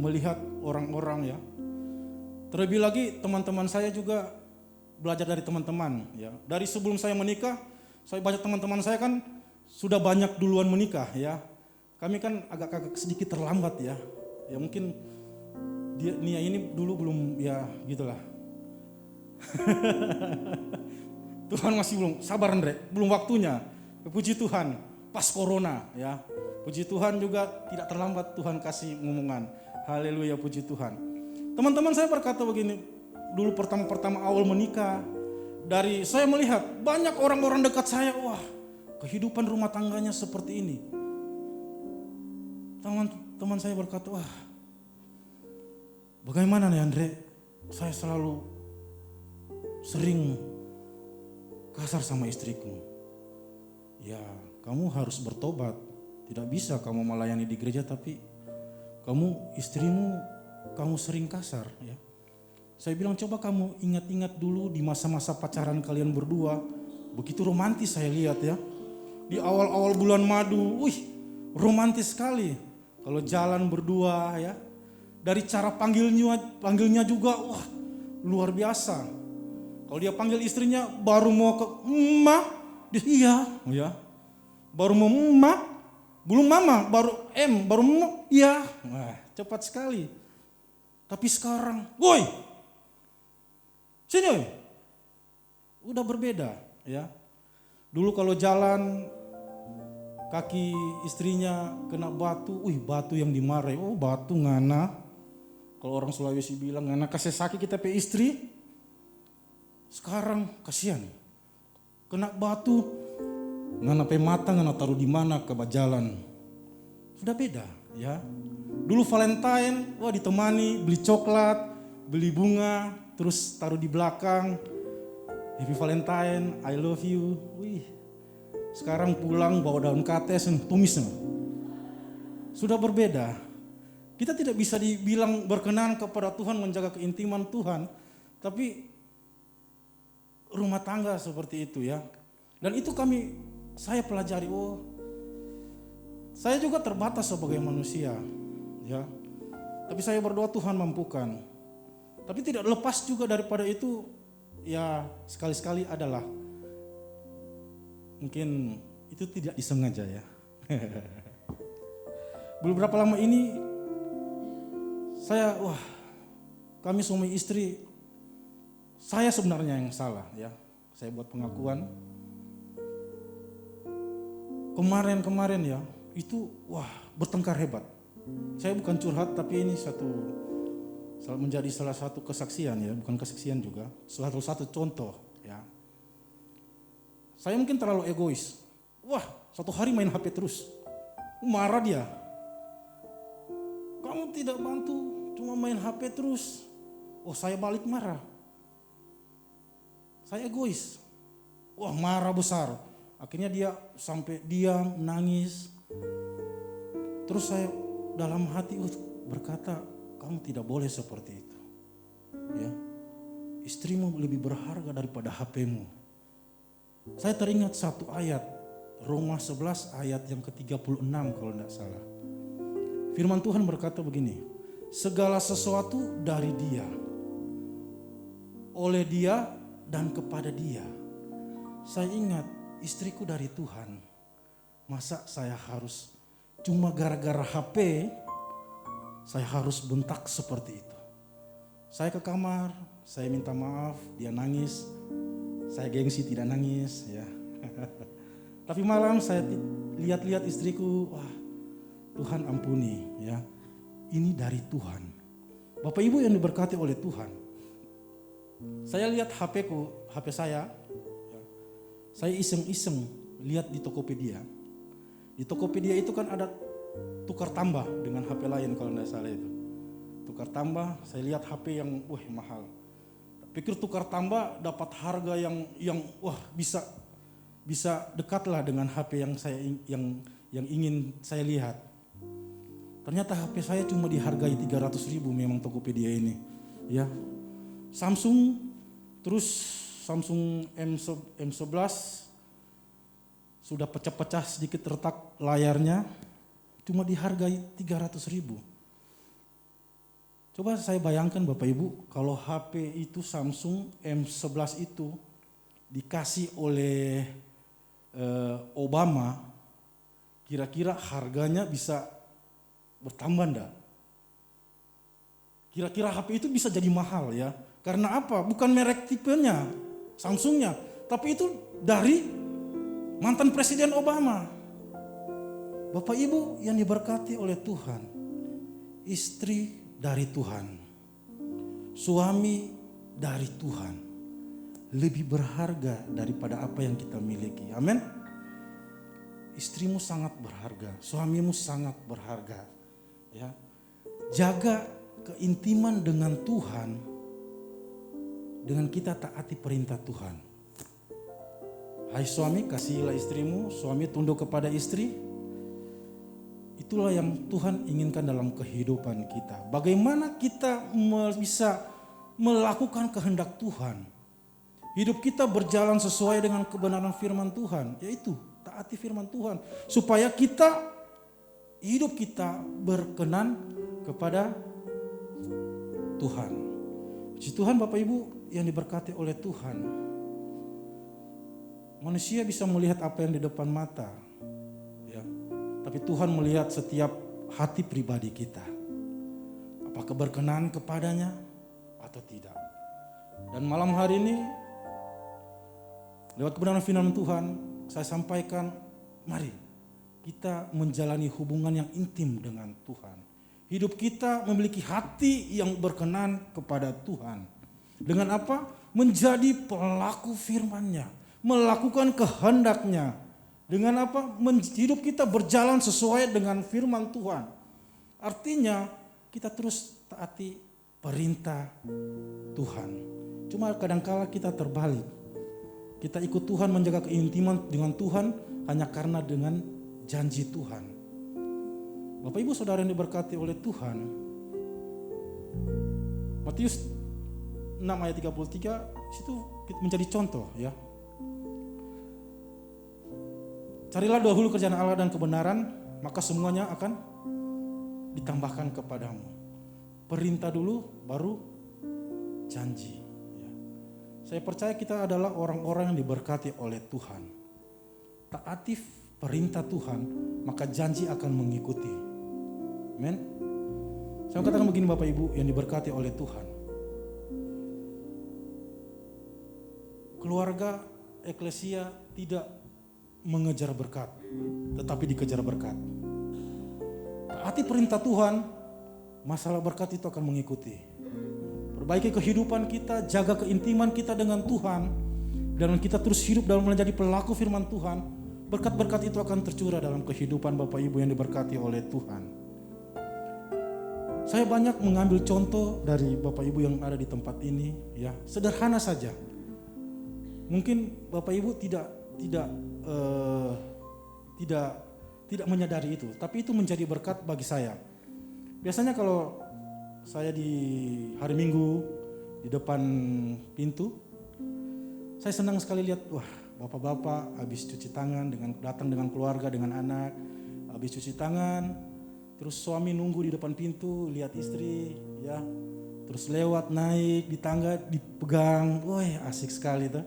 melihat orang-orang, ya. Terlebih lagi teman-teman saya juga belajar dari teman-teman, ya. Dari sebelum saya menikah, saya banyak teman-teman saya kan sudah banyak duluan menikah ya. Kami kan agak sedikit terlambat ya. Ya mungkin Nia ini dulu belum ya gitulah. Tuhan masih belum, sabar Andre, belum waktunya. Puji Tuhan, pas corona ya. Puji Tuhan juga tidak terlambat Tuhan kasih ngomongan. Haleluya, puji Tuhan. Teman-teman saya berkata begini, dulu pertama-pertama awal menikah, dari saya melihat banyak orang-orang dekat saya, kehidupan rumah tangganya seperti ini. Teman saya berkata, bagaimana nih Andre? Saya selalu sering kasar sama istriku. Ya, kamu harus bertobat. Tidak bisa kamu melayani di gereja tapi istrimu kamu sering kasar ya. Saya bilang coba kamu ingat-ingat dulu di masa-masa pacaran kalian berdua. Begitu romantis saya lihat ya. Di awal-awal bulan madu, romantis sekali. Kalau jalan berdua ya. Dari cara panggilnya juga, luar biasa. Kalau dia panggil istrinya baru mau ke emak, dia iya, ya. Baru mau emak, belum mama, baru baru mau, iya. Wah, cepat sekali. Tapi sekarang, woi, sini, woi. Udah berbeda, ya. Dulu kalau jalan kaki istrinya kena batu, batu yang dimarahi, batu ngana. Kalau orang Sulawesi bilang ngana kasih sakit kita pe istri. Sekarang kasihan, kena batu, ngana pe mata ngana taruh di mana ke jalan. Sudah beda, ya. Dulu Valentine, ditemani beli coklat, beli bunga, terus taruh di belakang. Happy Valentine, I love you. Sekarang pulang bawa daun kates, tumisnya. Sudah berbeda. Kita tidak bisa dibilang berkenan kepada Tuhan, menjaga keintiman Tuhan. Tapi rumah tangga seperti itu, ya. Dan itu saya pelajari, saya juga terbatas sebagai manusia, ya. Tapi saya berdoa Tuhan mampukan. Tapi tidak lepas juga daripada itu, ya sekali-sekali adalah mungkin itu tidak disengaja, ya. Belum berapa lama ini kami suami istri, saya sebenarnya yang salah, ya. Saya buat pengakuan. Kemarin ya, itu bertengkar hebat. Saya bukan curhat, tapi ini menjadi salah satu kesaksian, ya, bukan kesaksian juga, salah satu contoh, ya. Saya mungkin terlalu egois. Satu hari main HP terus. Marah dia. Kamu tidak bantu, cuma main HP terus. Saya balik marah. Saya egois. Marah besar. Akhirnya dia sampai diam, nangis. Terus saya dalam hati berkata, kamu tidak boleh seperti itu. Ya. Istrimu lebih berharga daripada HP-mu. Saya teringat satu ayat, Roma 11 ayat yang ke-36 kalau tidak salah. Firman Tuhan berkata begini, segala sesuatu dari Dia, oleh Dia dan kepada Dia. Saya ingat istriku dari Tuhan. Masa saya harus cuma gara-gara HP, saya harus bentak seperti itu. Saya ke kamar, saya minta maaf, dia nangis. Saya gengsi tidak nangis, ya. Tapi malam saya lihat-lihat istriku, Tuhan ampuni, ya. Ini dari Tuhan. Bapak Ibu yang diberkati oleh Tuhan. Saya lihat HP saya. Ya. Saya iseng-iseng lihat di Tokopedia. Di Tokopedia itu kan ada tukar tambah dengan HP lain kalau tidak salah itu. Tukar tambah, saya lihat HP yang mahal. Pikir tukar tambah dapat harga yang bisa dekatlah dengan HP yang ingin saya lihat. Ternyata HP saya cuma dihargai 300.000 memang Tokopedia ini. Ya. Samsung M11 sudah pecah-pecah sedikit retak layarnya, cuma dihargai 300.000. Coba saya bayangkan Bapak Ibu, kalau HP itu Samsung M11 itu dikasih oleh Obama, kira-kira harganya bisa bertambah enggak? Kira-kira HP itu bisa jadi mahal, ya. Karena apa? Bukan merek tipenya, Samsungnya, tapi itu dari mantan Presiden Obama. Bapak Ibu yang diberkati oleh Tuhan, istri dari Tuhan, suami dari Tuhan, lebih berharga daripada apa yang kita miliki. Amin. Istrimu sangat berharga, suamimu sangat berharga. Ya. Jaga keintiman dengan Tuhan dengan kita taati perintah Tuhan. Hai suami, kasihilah istrimu, suami tunduk kepada istri. Itulah yang Tuhan inginkan dalam kehidupan kita. Bagaimana kita bisa melakukan kehendak Tuhan. Hidup kita berjalan sesuai dengan kebenaran firman Tuhan, yaitu taati firman Tuhan. Supaya hidup kita berkenan kepada Tuhan. Puji Tuhan Bapak Ibu, yang diberkati oleh Tuhan, manusia bisa melihat apa yang di depan mata, ya. Tapi Tuhan melihat setiap hati pribadi kita. Apakah berkenan kepadanya atau tidak. Dan malam hari ini, lewat kebenaran firman Tuhan, saya sampaikan, mari kita menjalani hubungan yang intim dengan Tuhan. Hidup kita memiliki hati yang berkenan kepada Tuhan. Dengan apa? Menjadi pelaku firman-Nya, melakukan kehendak-Nya. Dengan apa? Hidup kita berjalan sesuai dengan firman Tuhan. Artinya kita terus taati perintah Tuhan. Cuma kadangkala kita terbalik. Kita ikut Tuhan, menjaga keintiman dengan Tuhan hanya karena dengan janji Tuhan. Bapak Ibu Saudara yang diberkati oleh Tuhan, Matius 6 ayat 33 situ menjadi contoh, ya. Carilah dahulu kerajaan Allah dan kebenaran, maka semuanya akan ditambahkan kepadamu. Perintah dulu, baru janji. Ya. Saya percaya kita adalah orang-orang yang diberkati oleh Tuhan. Taati perintah Tuhan, maka janji akan mengikuti. Amen. Saya katakan begini Bapak Ibu yang diberkati oleh Tuhan. Keluarga eklesia tidak mengejar berkat, tetapi dikejar berkat. Taati perintah Tuhan, masalah berkat itu akan mengikuti. Perbaiki kehidupan kita, jaga keintiman kita dengan Tuhan, dan kita terus hidup dalam menjadi pelaku firman Tuhan. Berkat-berkat itu akan tercurah dalam kehidupan Bapak Ibu yang diberkati oleh Tuhan. Saya banyak mengambil contoh dari Bapak Ibu yang ada di tempat ini, ya, sederhana saja. Mungkin Bapak Ibu tidak menyadari itu, tapi itu menjadi berkat bagi saya. Biasanya kalau saya di hari Minggu di depan pintu, saya senang sekali lihat, wah, bapak-bapak habis cuci tangan, datang dengan keluarga, dengan anak, habis cuci tangan. Terus suami nunggu di depan pintu, lihat istri, ya. Terus lewat, naik di tangga, dipegang. Woi, asik sekali tuh.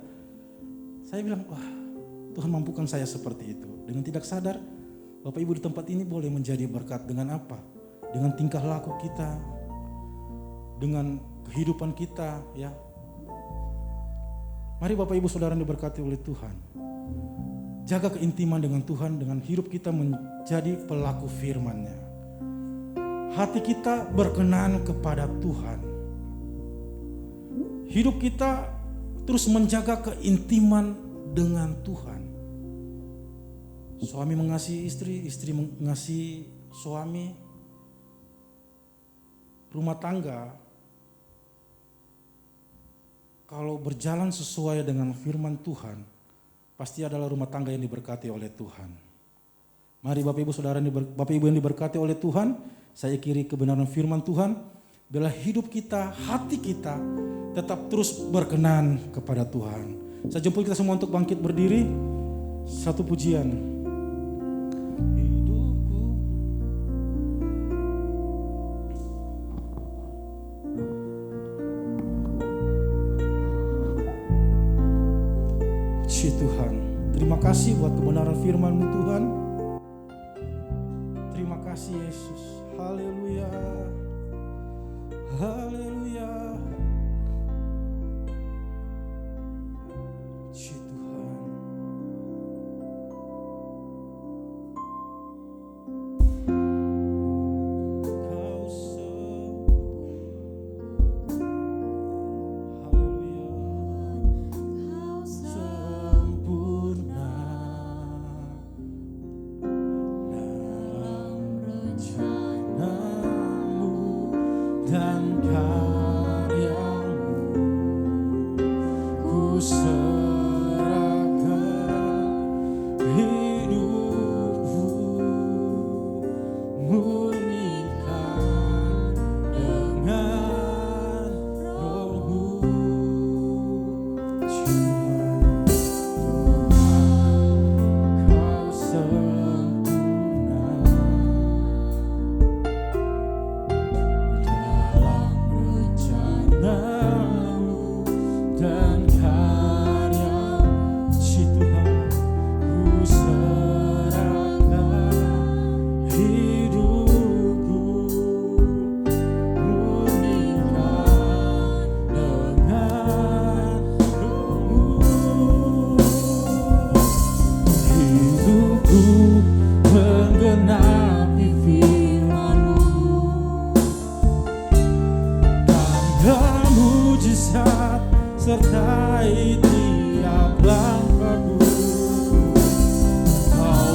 Saya bilang, wah, Tuhan mampukan saya seperti itu. Dengan tidak sadar, Bapak Ibu di tempat ini boleh menjadi berkat dengan apa? Dengan tingkah laku kita, dengan kehidupan kita, ya. Mari Bapak Ibu Saudara yang diberkati oleh Tuhan. Jaga keintiman dengan Tuhan, dengan hidup kita menjadi pelaku firman-Nya. Hati kita berkenan kepada Tuhan. Hidup kita terus menjaga keintiman dengan Tuhan. Suami mengasihi istri, istri mengasihi suami. Rumah tangga kalau berjalan sesuai dengan firman Tuhan, pasti adalah rumah tangga yang diberkati oleh Tuhan. Mari Bapak Ibu Saudara, Bapak Ibu yang diberkati oleh Tuhan, saya kiri kebenaran firman Tuhan, bila hidup kita, hati kita tetap terus berkenan kepada Tuhan. Saya jemput kita semua untuk bangkit berdiri. Satu pujian. Hidupku. Puji Tuhan. Terima kasih buat kebenaran firman-Mu Tuhan. Terima kasih Yesus. Haleluya. Haleluya. Puji Tuhan. Kau haleluya. Kau sempurna dalam rencanamu dan karya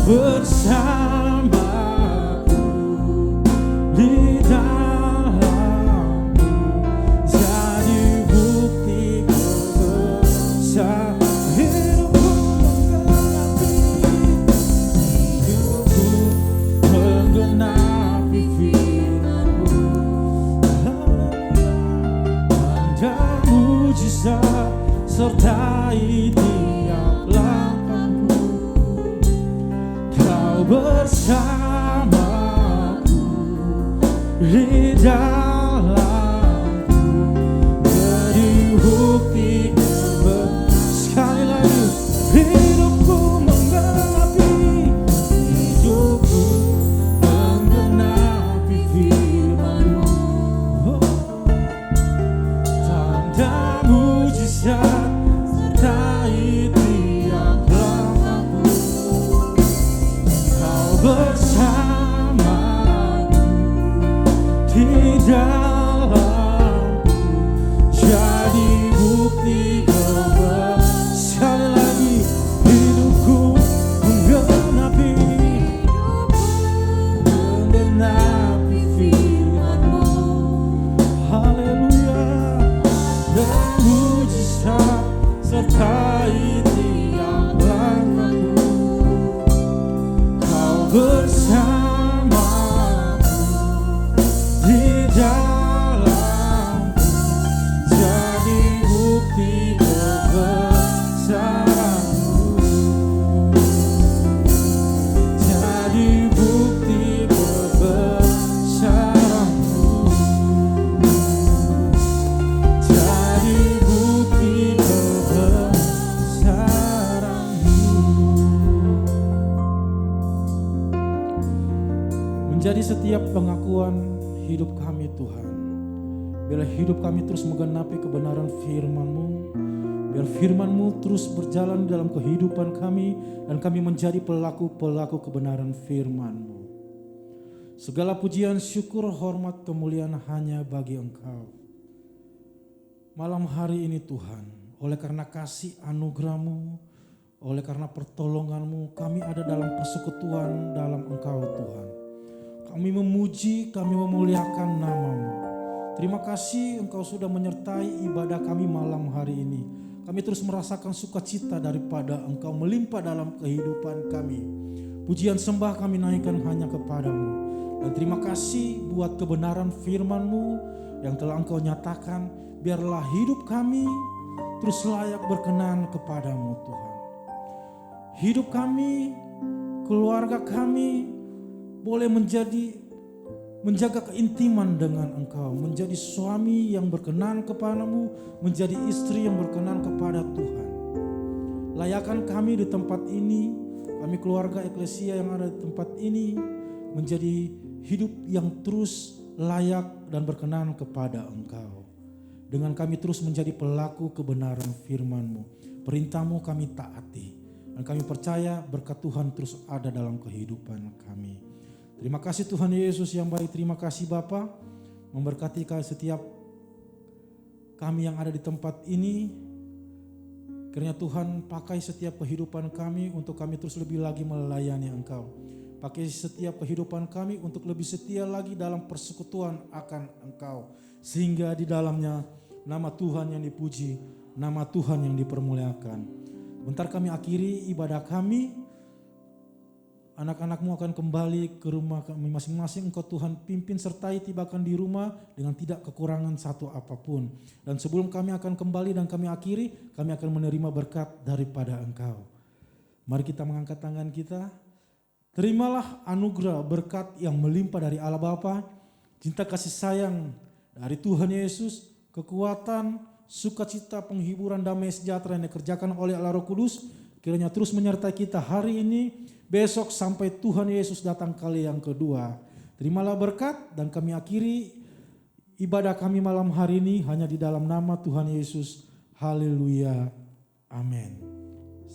bersamaku di dalamku, jadi bukti kebesaran hidupku menggenapi, hidupku menggenapi firman-Mu. Tanda mujizat sertai tiap langkahku, Kau bersamaku di dalamku, jadi bukti sekali lagi hidupku menggenapi, hidupku menggenapi firman-Mu. Tanda mujizat sertai tiap langkahku, Kau bersamaku di dalamku, jadi bukti sekali lagi hidupku menggenapi firman-Mu. Haleluya. Dan mujizat sertai tiap langkahku, Kau bersamaku di dalamku, jadi bukti kebesaran-Mu, jadi bukti kebesaran-Mu, jadi bukti kebesaran-Mu. Menjadi setiap pengakuan hidup kami Tuhan, biarlah hidup kami terus menggenapi kebenaran firman-Mu, biar firman-Mu terus berjalan dalam kehidupan kami, dan kami menjadi pelaku-pelaku kebenaran firman-Mu. Segala pujian, syukur, hormat, kemuliaan hanya bagi Engkau. Malam hari ini Tuhan, oleh karena kasih anugerah-Mu, oleh karena pertolongan-Mu, kami ada dalam persekutuan dalam Engkau Tuhan. Kami memuji, kami memuliakan nama-Mu. Terima kasih Engkau sudah menyertai ibadah kami malam hari ini. Kami terus merasakan sukacita daripada Engkau melimpah dalam kehidupan kami. Pujian sembah kami naikkan hanya kepada-Mu. Dan terima kasih buat kebenaran firman-Mu yang telah Engkau nyatakan. Biarlah hidup kami terus layak berkenan kepada-Mu Tuhan. Hidup kami, keluarga kami boleh menjaga keintiman dengan Engkau, menjadi suami yang berkenan kepada-Mu, menjadi istri yang berkenan kepada Tuhan. Layakan kami di tempat ini, kami keluarga eklesia yang ada di tempat ini, menjadi hidup yang terus layak dan berkenan kepada Engkau. Dengan kami terus menjadi pelaku kebenaran firman-Mu, perintah-Mu kami taati, dan kami percaya berkat Tuhan terus ada dalam kehidupan kami. Terima kasih Tuhan Yesus yang baik, terima kasih Bapa, memberkati setiap kami yang ada di tempat ini. Kiranya Tuhan pakai setiap kehidupan kami untuk kami terus lebih lagi melayani Engkau. Pakai setiap kehidupan kami untuk lebih setia lagi dalam persekutuan akan Engkau. Sehingga di dalamnya nama Tuhan yang dipuji, nama Tuhan yang dipermuliakan. Bentar kami akhiri ibadah kami. Anak-anak-Mu akan kembali ke rumah kami masing-masing. Engkau Tuhan pimpin sertai tibakan di rumah dengan tidak kekurangan satu apapun. Dan sebelum kami akan kembali dan kami akhiri, kami akan menerima berkat daripada Engkau. Mari kita mengangkat tangan kita. Terimalah anugerah berkat yang melimpah dari Allah Bapa, cinta kasih sayang dari Tuhan Yesus, kekuatan, sukacita, penghiburan, damai sejahtera yang dikerjakan oleh Allah Roh Kudus, kiranya terus menyertai kita hari ini, besok sampai Tuhan Yesus datang kali yang kedua. Terimalah berkat dan kami akhiri ibadah kami malam hari ini hanya di dalam nama Tuhan Yesus. Haleluya. Amin.